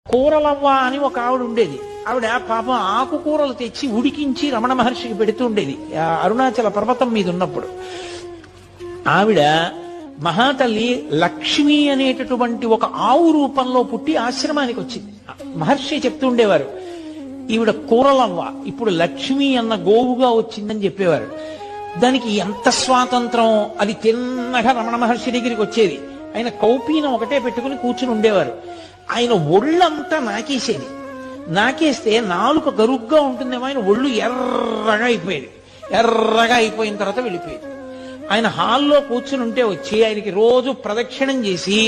కూరలవ్వ అని ఒక ఆవిడ ఉండేది. ఆవిడ పాపం ఆకుకూరలు తెచ్చి ఉడికించి రమణ మహర్షికి పెడుతూ ఉండేది అరుణాచల పర్వతం మీద ఉన్నప్పుడు. ఆవిడ మహాతల్లి లక్ష్మి అనేటటువంటి ఒక ఆవు రూపంలో పుట్టి ఆశ్రమానికి వచ్చింది. మహర్షి చెప్తూ ఉండేవారు, ఈవిడ కూరలవ్వ ఇప్పుడు లక్ష్మి అన్న గోవుగా వచ్చిందని చెప్పేవారు. దానికి ఎంత స్వాతంత్రం, అది తిన్నగా రమణ మహర్షి దగ్గరికి వచ్చేది. ఆయన కౌపీనం ఒకటే పెట్టుకుని కూర్చుని ఉండేవారు. ఆయన ఒళ్ళంతా నాకేసేది. నాకేస్తే నాలుక గరుగ్గా ఉంటుందేమో, ఆయన ఒళ్ళు ఎర్రగా అయిపోయేది. ఎర్రగా అయిపోయిన తర్వాత వెళ్ళిపోయేది. ఆయన హాల్లో కూర్చుని ఉంటే వచ్చి ఆయనకి రోజు ప్రదక్షిణం చేసి,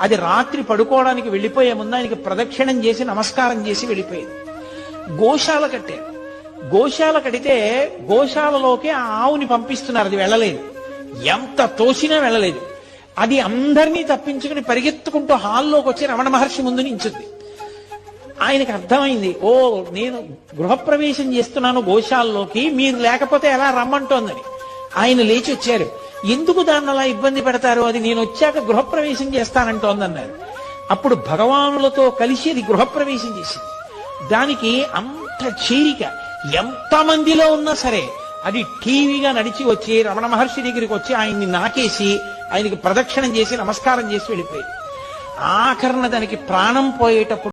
అది రాత్రి పడుకోవడానికి వెళ్ళిపోయే ముందు ఆయనకి ప్రదక్షిణం చేసి నమస్కారం చేసి వెళ్ళిపోయేది. గోశాల కట్టారు. గోశాల కడితే గోశాలలోకి ఆ ఆవుని పంపిస్తున్నారు, అది వెళ్ళలేదు. ఎంత తోసినా వెళ్ళలేదు. అది అందరినీ తప్పించుకుని పరిగెత్తుకుంటూ హాల్లోకి వచ్చి రమణ మహర్షి ముందు నించుంది. ఆయనకి అర్థమైంది, ఓ నేను గృహప్రవేశం చేస్తున్నాను గోశాలలోకి, మీరు లేకపోతే ఎలా రమ్మంటోందని. ఆయన లేచి వచ్చారు. ఎందుకు దాన్ని అలా ఇబ్బంది పెడతారు, అది నేను వచ్చాక గృహప్రవేశం చేస్తానంటోందన్నారు. అప్పుడు భగవానులతో కలిసి అది గృహప్రవేశం చేసింది. దానికి అంత చేరిక, ఎంతమందిలో ఉన్నా సరే అది టీవీగా నడిచి వచ్చి రమణ మహర్షి దగ్గరికి వచ్చి ఆయన్ని నాకేసి ఆయనకి ప్రదక్షిణం చేసి నమస్కారం చేసి వెళ్ళిపోయింది. ఆఖరణ దానికి ప్రాణం పోయేటప్పుడు